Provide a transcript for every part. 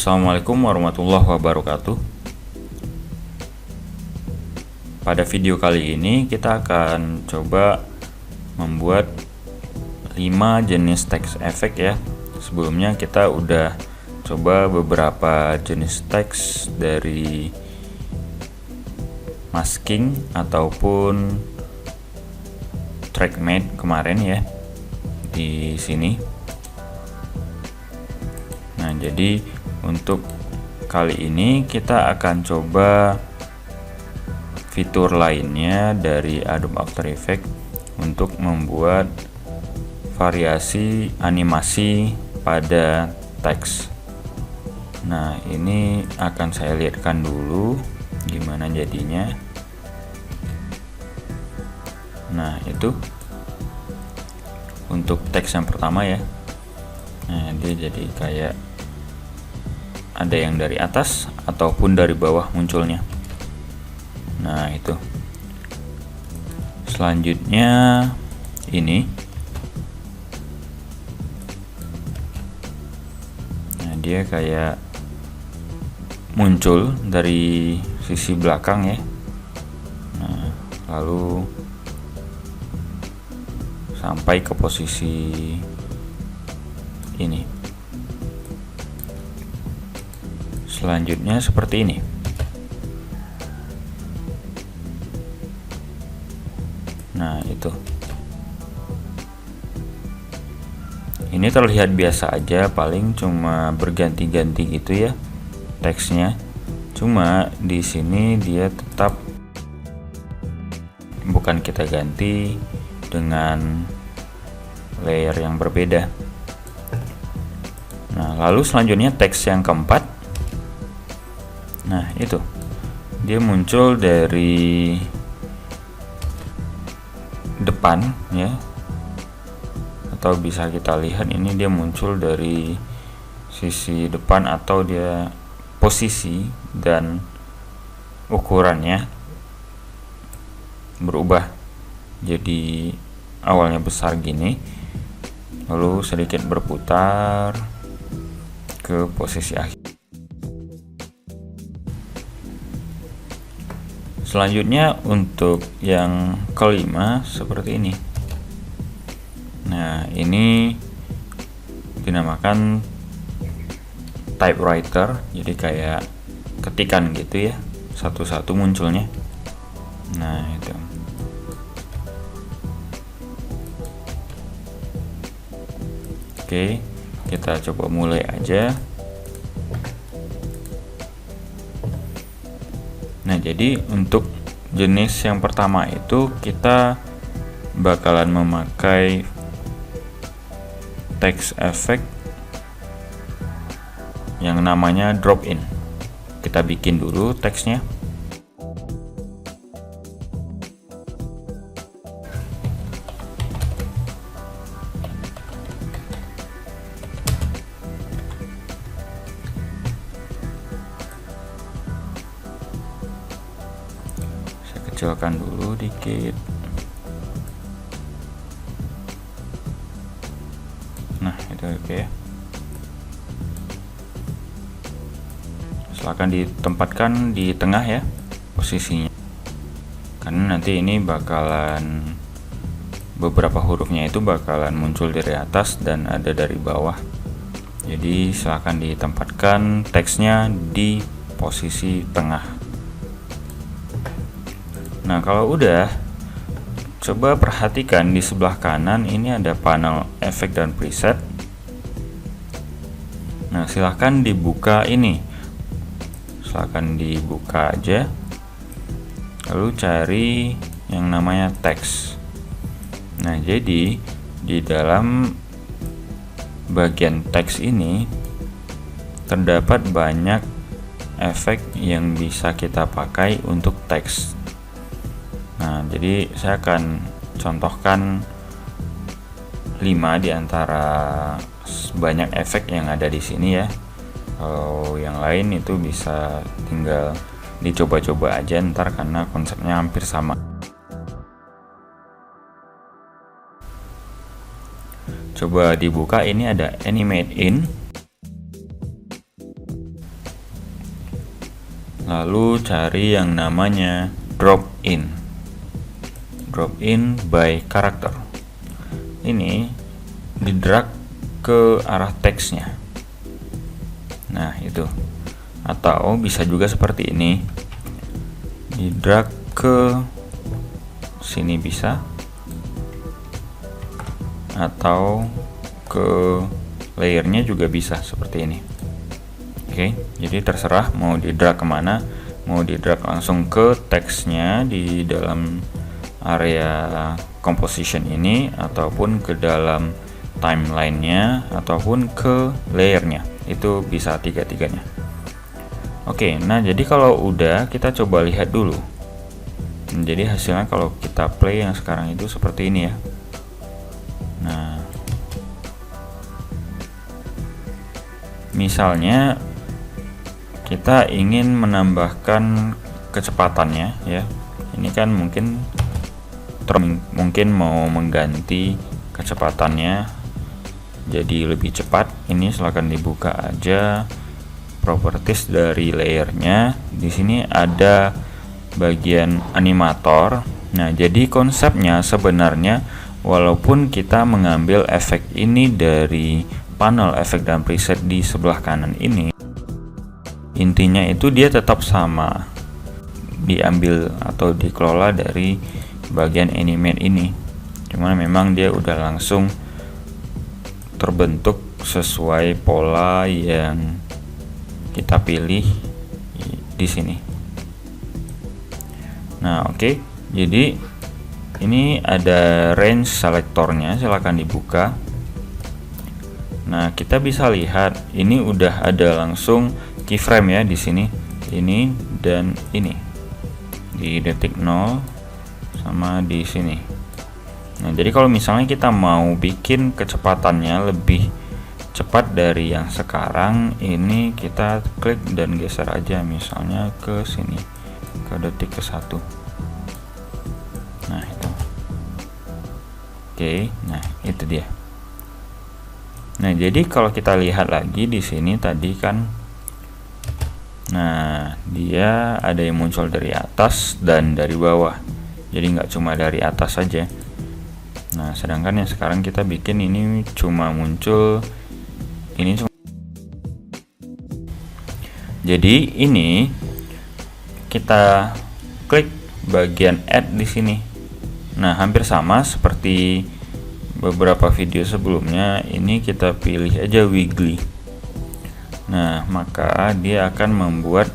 Assalamualaikum warahmatullahi wabarakatuh. Pada video kali ini kita akan coba membuat 5 jenis text effect ya. Sebelumnya kita udah coba beberapa jenis teks dari masking ataupun track matte kemarin ya di sini. Nah, jadi untuk kali ini kita akan coba fitur lainnya dari Adobe After Effects untuk membuat variasi animasi pada teks. Nah, ini akan saya lihatkan dulu gimana jadinya. Nah, itu untuk teks yang pertama ya. Nah, dia jadi kayak ada yang dari atas ataupun dari bawah munculnya. Nah, itu. Selanjutnya ini. Nah, dia kayak muncul dari sisi belakang ya. Nah, lalu sampai ke posisi ini. Selanjutnya seperti ini. Nah, itu. Ini terlihat biasa aja, paling cuma berganti-ganti gitu ya teksnya. Cuma di sini dia tetap bukan kita ganti dengan layer yang berbeda. Nah, lalu selanjutnya teks yang keempat. Nah, itu. Dia muncul dari depan ya, atau bisa kita lihat ini dia muncul dari sisi depan, atau dia posisi dan ukurannya berubah jadi awalnya besar gini, lalu sedikit berputar ke posisi akhir. Selanjutnya untuk yang kelima seperti ini. Nah, ini dinamakan typewriter, jadi kayak ketikan gitu ya, satu-satu munculnya. Nah, itu. Oke, kita coba mulai aja. Nah, jadi untuk jenis yang pertama itu kita bakalan memakai text effect yang namanya drop in. Kita bikin dulu teksnya. Kecilkan dulu dikit. Nah, itu oke ya. Silakan ditempatkan di tengah ya posisinya, karena nanti ini bakalan beberapa hurufnya itu bakalan muncul dari atas dan ada dari bawah. Jadi silakan ditempatkan teksnya di posisi tengah. Nah, kalau udah, coba perhatikan di sebelah kanan ini ada panel efek dan preset. Nah, silahkan dibuka ini. Silahkan dibuka aja. Lalu cari yang namanya teks. Nah, jadi di dalam bagian teks ini terdapat banyak efek yang bisa kita pakai untuk teks. Nah, jadi saya akan contohkan 5 di antara banyak efek yang ada di sini ya. Kalau yang lain itu bisa tinggal dicoba-coba aja ntar, karena konsepnya hampir sama. Coba dibuka, ini ada animate in. lalu cari yang namanya drop in by character. Ini di drag ke arah teksnya. Nah, itu. Atau bisa juga seperti ini, di drag ke sini bisa, atau ke layernya juga bisa seperti ini. Oke, jadi terserah mau di drag kemana, mau di drag langsung ke teksnya di dalam area composition ini, ataupun ke dalam timelinenya, ataupun ke layernya. Itu bisa tiga-tiganya. Oke, nah jadi kalau udah, kita coba lihat dulu. Jadi hasilnya kalau kita play yang sekarang itu seperti ini ya. Nah, misalnya kita ingin menambahkan kecepatannya ya. Ini kan mungkin mau mengganti kecepatannya jadi lebih cepat. Ini silahkan dibuka aja properties dari layernya. Di sini ada bagian animator. Nah, jadi konsepnya sebenarnya walaupun kita mengambil efek ini dari panel efek dan preset di sebelah kanan ini, intinya itu dia tetap sama, diambil atau dikelola dari bagian animate ini. Cuman memang dia udah langsung terbentuk sesuai pola yang kita pilih di sini. Nah, oke. Jadi ini ada range selektornya, silahkan dibuka. Nah, kita bisa lihat ini udah ada langsung keyframe ya di sini. Ini dan ini di detik 0 sama di sini. Nah, jadi kalau misalnya kita mau bikin kecepatannya lebih cepat dari yang sekarang, ini kita klik dan geser aja misalnya ke sini, ke detik ke-1. Nah, itu. Oke, nah itu dia. Nah, jadi kalau kita lihat lagi di sini tadi kan, nah dia ada yang muncul dari atas dan dari bawah. Jadi nggak cuma dari atas saja. Nah, sedangkan yang sekarang kita bikin ini cuma muncul ini cuma. Jadi ini kita klik bagian add di sini. Nah, hampir sama seperti beberapa video sebelumnya. Ini kita pilih aja wiggly. Nah, maka dia akan membuat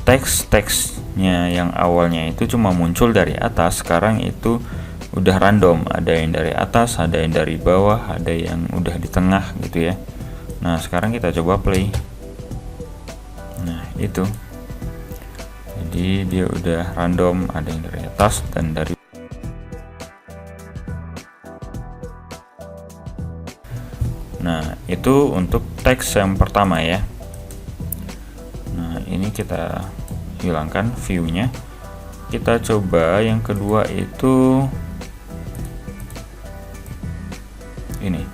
teks-teksnya yang awalnya itu cuma muncul dari atas, sekarang itu udah random. Ada yang dari atas, ada yang dari bawah, ada yang udah di tengah gitu ya. Nah, sekarang kita coba play. Nah, itu. Jadi dia udah random, ada yang dari atas dan dari. Nah, itu untuk teks yang pertama ya. Nah, ini kita hilangkan view-nya. Kita coba yang kedua itu ini.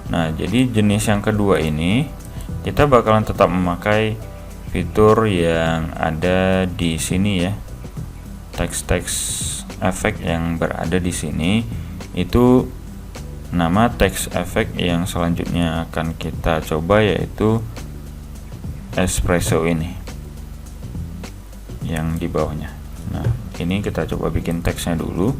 Nah, jadi jenis yang kedua ini kita bakalan tetap memakai fitur yang ada di sini ya. Teks-teks efek yang berada di sini itu nama teks efek yang selanjutnya akan kita coba, yaitu espresso ini yang di bawahnya. Nah, ini kita coba bikin teksnya dulu.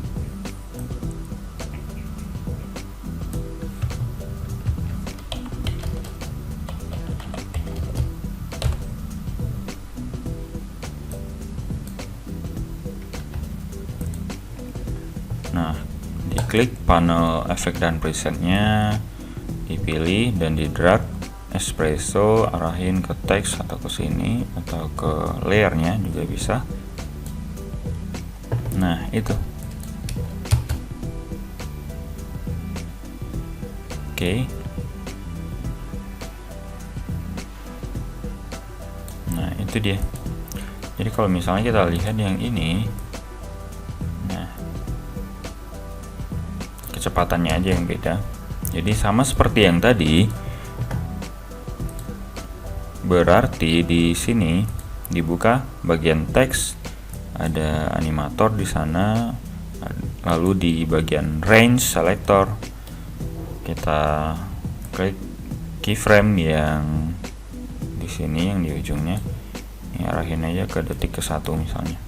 Nah, diklik panel efek dan presetnya, dipilih dan di drag espresso, arahin ke teks atau ke sini atau ke layernya juga bisa. Nah, itu. Oke. Nah, itu dia. Jadi kalau misalnya kita lihat yang ini, kecepatannya aja yang beda. Jadi sama seperti yang tadi. Berarti di sini dibuka bagian teks, ada animator di sana. Lalu di bagian range selector kita klik keyframe yang di sini, yang di ujungnya. Ini arahin aja ke detik ke-1 misalnya.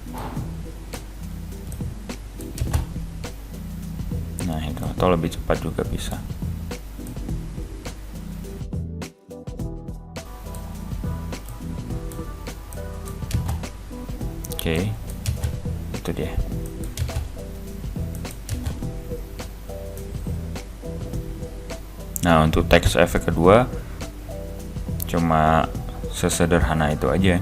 Nah itu, atau lebih cepat juga bisa. Oke, itu dia. Nah untuk teks efek kedua cuma sesederhana itu aja.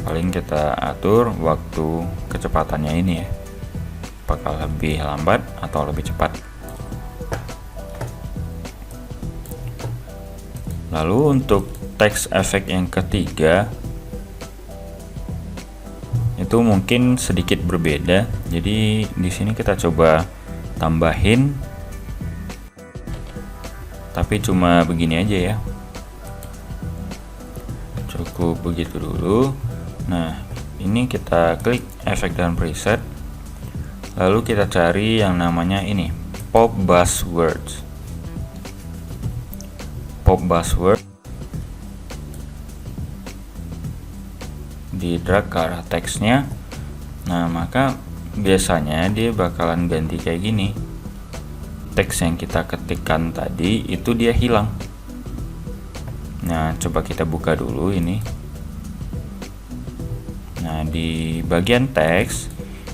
Paling kita atur waktu kecepatannya ini ya, apakah lebih lambat atau lebih cepat. Lalu untuk teks efek yang ketiga itu mungkin sedikit berbeda. Jadi di sini kita coba tambahin, tapi cuma begini aja ya, cukup begitu dulu. Nah ini kita klik efek dan preset, lalu kita cari yang namanya ini pop buzzwords. Pop buzzword di drag ke arah teksnya. Nah maka biasanya dia bakalan ganti kayak gini. Teks yang kita ketikkan tadi itu dia hilang. Nah coba kita buka dulu ini. Nah di bagian teks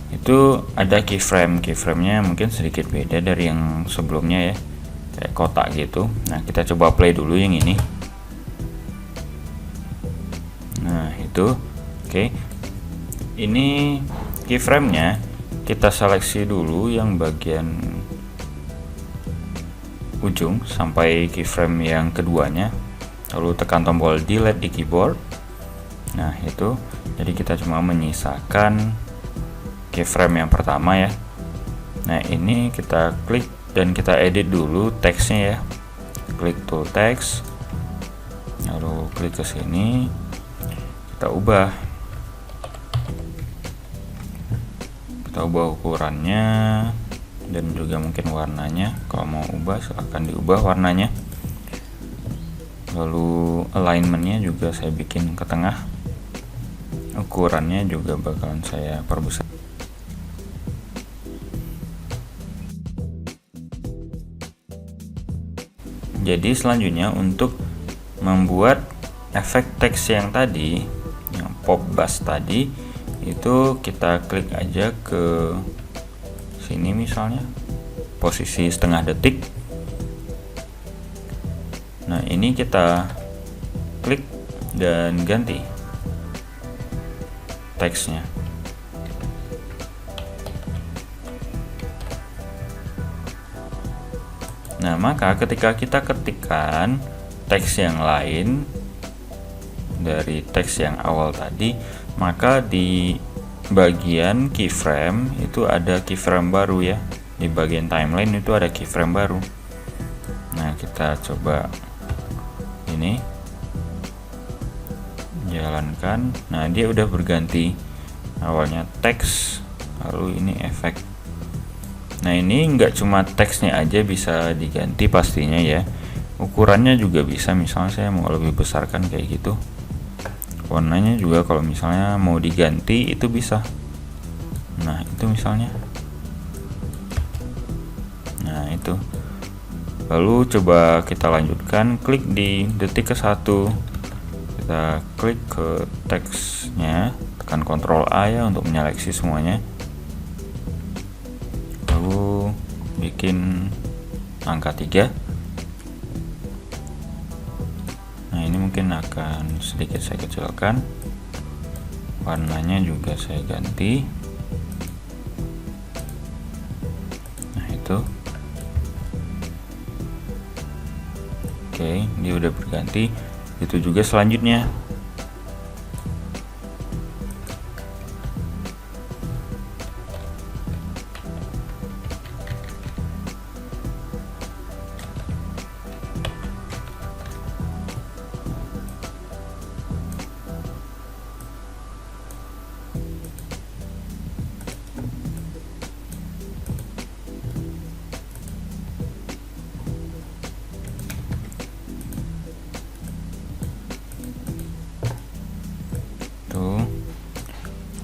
itu ada keyframe. Keyframe-nya mungkin sedikit beda dari yang sebelumnya ya, kayak kotak gitu. Nah kita coba play dulu yang ini. Nah itu oke. Ini keyframe-nya kita seleksi dulu yang bagian ujung sampai keyframe yang keduanya, lalu tekan tombol delete di keyboard. Nah itu, jadi kita cuma menyisakan keyframe yang pertama ya. Nah ini kita klik dan kita edit dulu teksnya ya. Klik tool text, lalu klik ke sini, kita ubah ukurannya dan juga mungkin warnanya. Kalau mau ubah silahkan diubah warnanya. Lalu alignmentnya juga saya bikin ke tengah. Ukurannya juga bakalan saya perbesar. Jadi selanjutnya untuk membuat efek teks yang tadi, yang pop buzz tadi, itu kita klik aja ke sini misalnya, posisi setengah detik. Nah ini kita klik dan ganti teksnya. Nah maka ketika kita ketikkan teks yang lain dari teks yang awal tadi, maka di bagian keyframe itu ada keyframe baru ya. Di bagian timeline itu ada keyframe baru. Nah kita coba ini jalankan. Nah dia udah berganti, awalnya teks, lalu ini efek. Nah ini nggak cuma teksnya aja bisa diganti pastinya ya, ukurannya juga bisa. Misalnya saya mau lebih besarkan kayak gitu. Warnanya juga kalau misalnya mau diganti itu bisa. Nah itu misalnya. Nah itu. Lalu coba kita lanjutkan, klik di detik ke-1. Kita klik ke teksnya, tekan Ctrl A ya untuk menyeleksi semuanya. Lalu bikin angka 3. Nah ini mungkin akan sedikit saya kecilkan, warnanya juga saya ganti. Nah itu oke, dia udah berganti. Itu juga selanjutnya.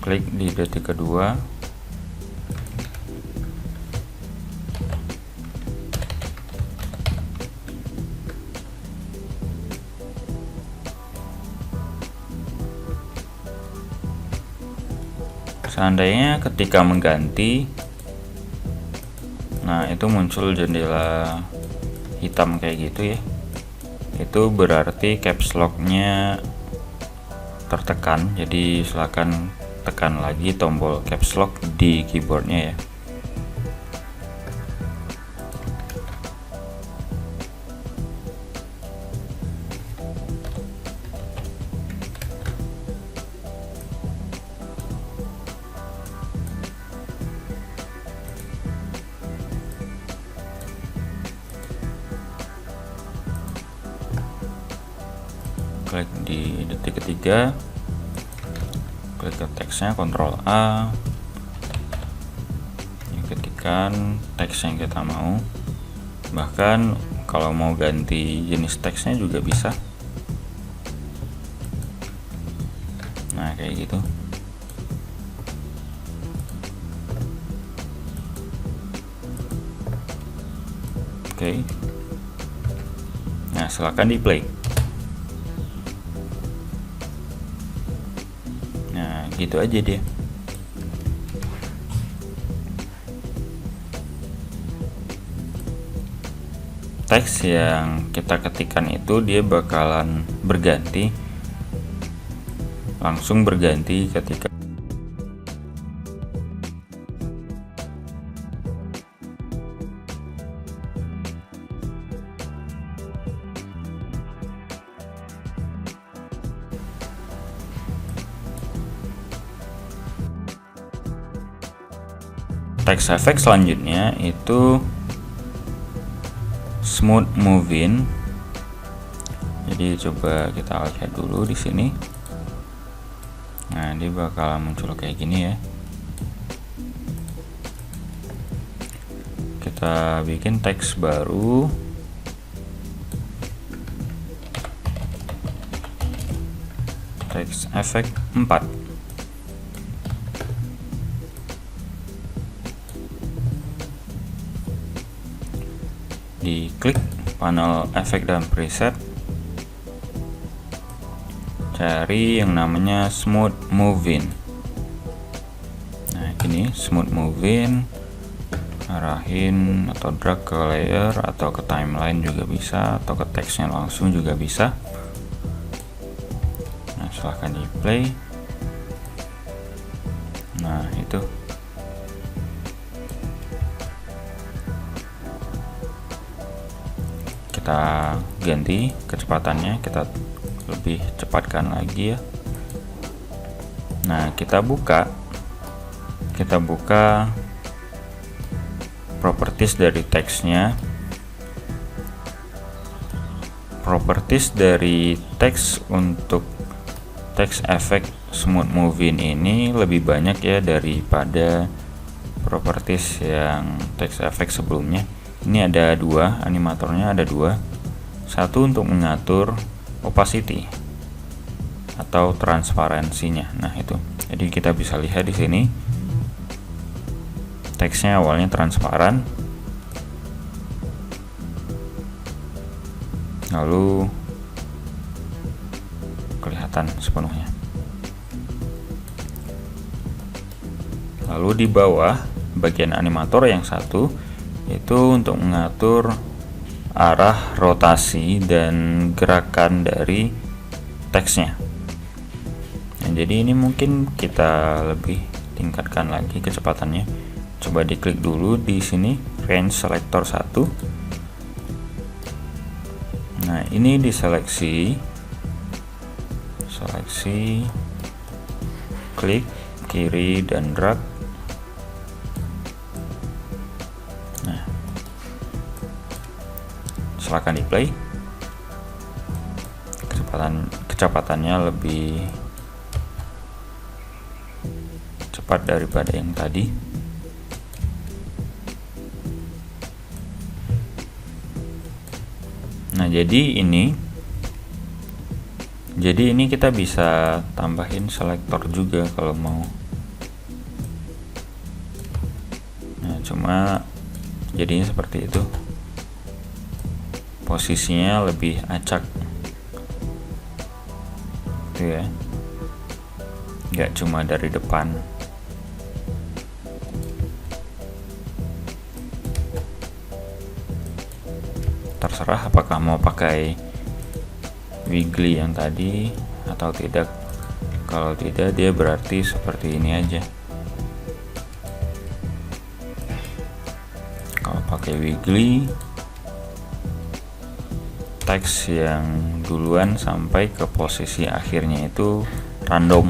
klik di detik kedua. Seandainya ketika mengganti, nah itu muncul jendela hitam kayak gitu ya, itu berarti caps lock-nya tertekan. Jadi silakan tekan lagi tombol caps lock di keyboardnya ya. Klik di detik ketiga, klik ke teksnya, Ctrl A, ketikkan teks yang kita mau. Bahkan kalau mau ganti jenis teksnya juga bisa. Nah kayak gitu. Oke. Nah silakan di play. Nah gitu aja dia. Teks yang kita ketikkan itu dia bakalan berganti, langsung berganti ketika teks efek selanjutnya itu smooth moving. Jadi coba kita lihat dulu di sini. Nah, dia bakal muncul kayak gini ya. Kita bikin teks baru. Teks efek 4. Diklik panel efek dan preset, cari yang namanya smooth moving. Nah gini, smooth moving, arahin atau drag ke layer atau ke timeline juga bisa, atau ke teksnya langsung juga bisa. Nah silahkan di play. Nah itu. Kita ganti kecepatannya, kita lebih cepatkan lagi ya. Nah kita buka properties dari teksnya. Properties dari teks untuk teks efek smooth moving ini lebih banyak ya daripada properties yang teks efek sebelumnya. Ini ada dua, animatornya ada dua. Satu untuk mengatur opacity atau transparansinya. Nah itu. Jadi kita bisa lihat di sini teksnya awalnya transparan, lalu kelihatan sepenuhnya. Lalu di bawah bagian animator yang satu itu untuk mengatur arah rotasi dan gerakan dari teksnya. Nah, jadi ini mungkin kita lebih tingkatkan lagi kecepatannya. Coba diklik dulu di sini range selector 1. Nah ini diseleksi, klik kiri dan drag. Silakan di play. Kecepatannya lebih cepat daripada yang tadi. Nah jadi ini kita bisa tambahin selektor juga kalau mau. cuma jadinya seperti itu, posisinya lebih acak itu ya, nggak cuma dari depan. Terserah apakah mau pakai wiggly yang tadi atau tidak. Kalau tidak, dia berarti seperti ini aja. Kalau pakai wiggly, teks yang duluan sampai ke posisi akhirnya itu random.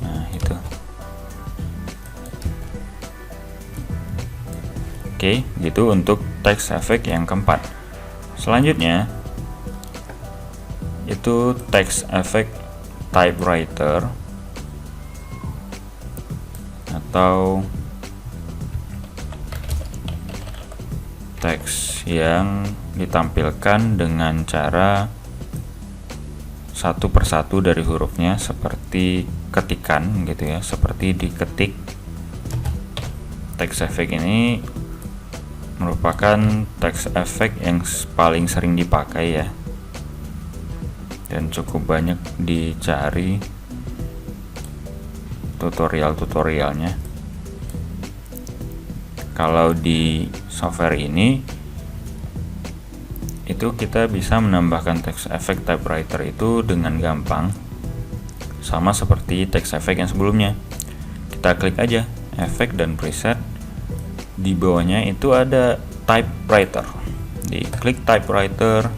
Nah, itu. Oke, gitu untuk text effect yang keempat. Selanjutnya itu text effect typewriter atau teks yang ditampilkan dengan cara satu persatu dari hurufnya seperti ketikan gitu ya, seperti diketik. Text effect ini merupakan text effect yang paling sering dipakai ya, dan cukup banyak dicari tutorialnya. Kalau di software ini itu kita bisa menambahkan text effect typewriter itu dengan gampang, sama seperti text effect yang sebelumnya. Kita klik aja efek dan preset, di bawahnya itu ada typewriter, diklik typewriter,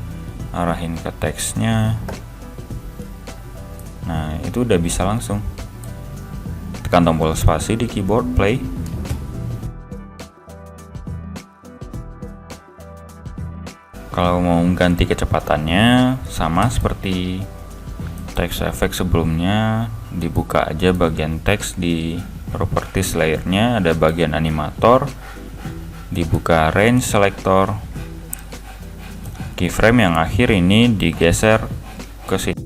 arahin ke teksnya. Nah, itu udah bisa langsung. Tekan tombol spasi di keyboard, play. Kalau mau ganti kecepatannya, sama seperti text effect sebelumnya, dibuka aja bagian teks di properties layernya, ada bagian animator, dibuka range selector, keyframe yang akhir ini digeser ke sini.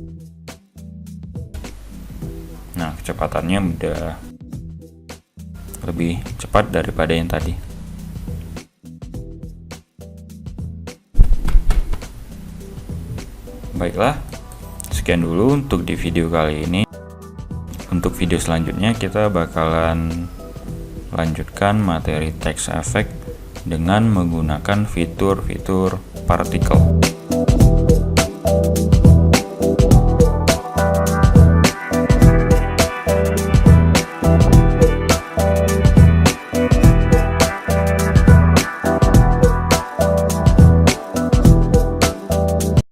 Nah, kecepatannya udah lebih cepat daripada yang tadi. Baiklah, sekian dulu untuk di video kali ini. Untuk video selanjutnya kita bakalan lanjutkan materi text effect dengan menggunakan fitur-fitur partikel.